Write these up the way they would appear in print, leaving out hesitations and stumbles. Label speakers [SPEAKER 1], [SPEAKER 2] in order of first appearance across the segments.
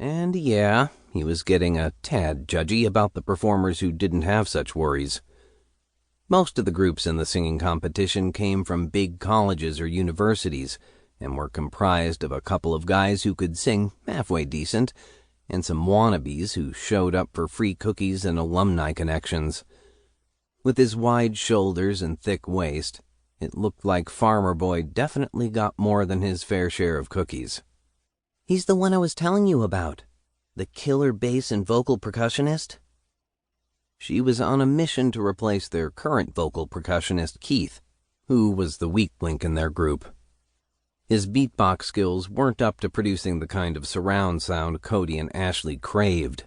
[SPEAKER 1] And yeah, he was getting a tad judgy about the performers who didn't have such worries. Most of the groups in the singing competition came from big colleges or universities and were comprised of a couple of guys who could sing halfway decent and some wannabes who showed up for free cookies and alumni connections. With his wide shoulders and thick waist, it looked like Farmer Boy definitely got more than his fair share of cookies.
[SPEAKER 2] He's the one I was telling you about, the killer bass and vocal percussionist.
[SPEAKER 1] She was on a mission to replace their current vocal percussionist, Keith, who was the weak link in their group. His beatbox skills weren't up to producing the kind of surround sound Cody and Ashley craved.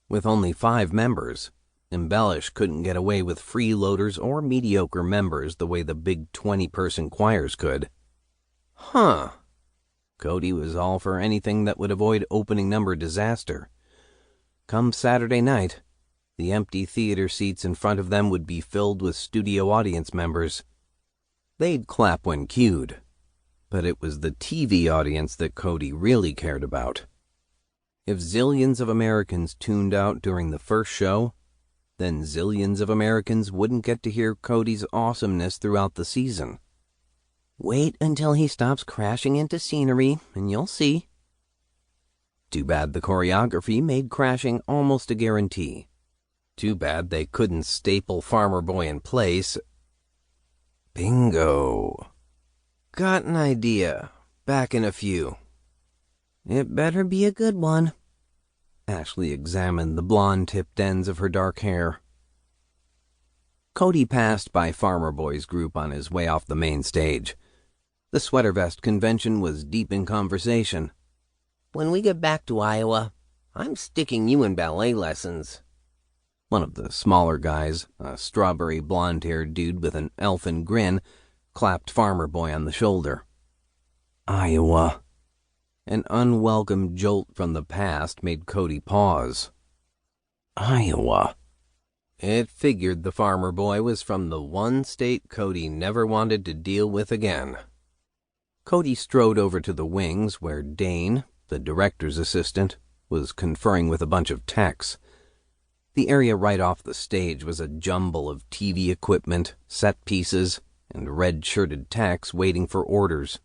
[SPEAKER 1] With only 5 members, Embellish couldn't get away with freeloaders or mediocre members the way the big 20-person choirs could. Huh. Cody was all for anything that would avoid opening number disaster. Come Saturday night, the empty theater seats in front of them would be filled with studio audience members. They'd clap when cued, but it was the TV audience that Cody really cared about. If zillions of Americans tuned out during the first show, then zillions of Americans wouldn't get to hear Cody's awesomeness throughout the season.
[SPEAKER 2] Wait until he stops crashing into scenery, and you'll see.
[SPEAKER 1] Too bad the choreography made crashing almost a guarantee. Too bad they couldn't staple Farmer Boy in place. Bingo. Got an idea. Back in a few.
[SPEAKER 2] It better be a good one.
[SPEAKER 1] Ashley examined the blonde-tipped ends of her dark hair. Cody passed by Farmer Boy's group on his way off the main stage. The sweater vest convention was deep in conversation.
[SPEAKER 2] When we get back to Iowa, I'm sticking you in ballet lessons.
[SPEAKER 1] One of the smaller guys, a strawberry blonde-haired dude with an elfin grin, clapped Farmer Boy on the shoulder. Iowa. An unwelcome jolt from the past made Cody pause. Iowa. It figured the Farmer Boy was from the one state Cody never wanted to deal with again. Cody strode over to the wings where Dane, the director's assistant, was conferring with a bunch of techs. The area right off the stage was a jumble of TV equipment, set pieces, and red-shirted techs waiting for orders.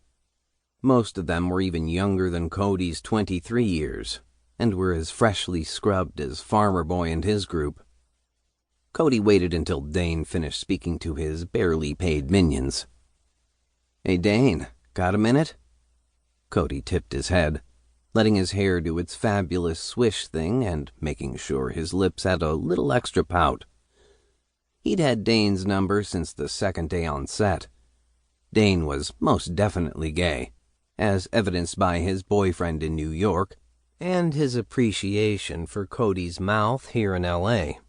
[SPEAKER 1] Most of them were even younger than Cody's 23 years, and were as freshly scrubbed as Farmer Boy and his group. Cody waited until Dane finished speaking to his barely paid minions. "Hey, Dane, got a minute?" Cody tipped his head, letting his hair do its fabulous swish thing and making sure his lips had a little extra pout. He'd had Dane's number since the second day on set. Dane was most definitely gay, as evidenced by his boyfriend in New York and his appreciation for Cody's mouth here in L.A.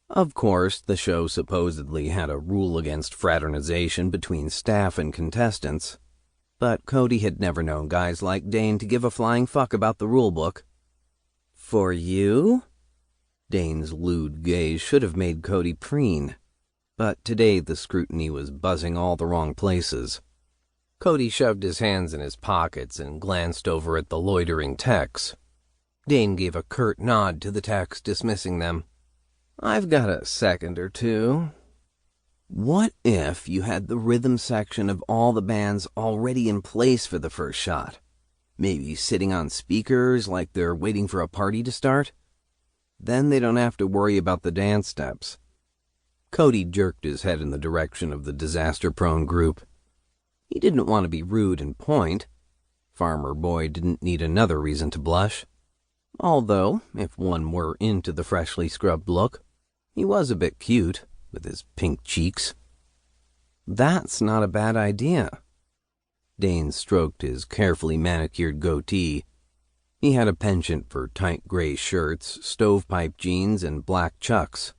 [SPEAKER 1] Of course, the show supposedly had a rule against fraternization between staff and contestants, but Cody had never known guys like Dane to give a flying fuck about the rulebook. "For you?" Dane's lewd gaze should have made Cody preen, but today the scrutiny was buzzing all the wrong places. Cody shoved his hands in his pockets and glanced over at the loitering techs. Dane gave a curt nod to the techs, dismissing them. "I've got a second or two. What if you had the rhythm section of all the bands already in place for the first shot? Maybe sitting on speakers like they're waiting for a party to start? Then they don't have to worry about the dance steps." Cody jerked his head in the direction of the disaster-prone group. He didn't want to be rude and point. Farmer Boy didn't need another reason to blush. Although, if one were into the freshly scrubbed look, he was a bit cute, with his pink cheeks. "That's not a bad idea." Dane stroked his carefully manicured goatee. He had a penchant for tight gray shirts, stovepipe jeans, and black chucks.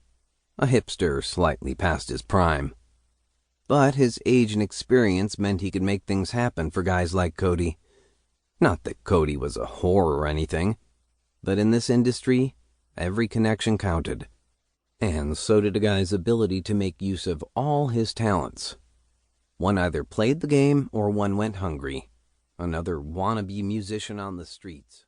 [SPEAKER 1] A hipster slightly past his prime. But his age and experience meant he could make things happen for guys like Cody. Not that Cody was a whore or anything, but in this industry, every connection counted. And so did a guy's ability to make use of all his talents. One either played the game or one went hungry. Another wannabe musician on the streets.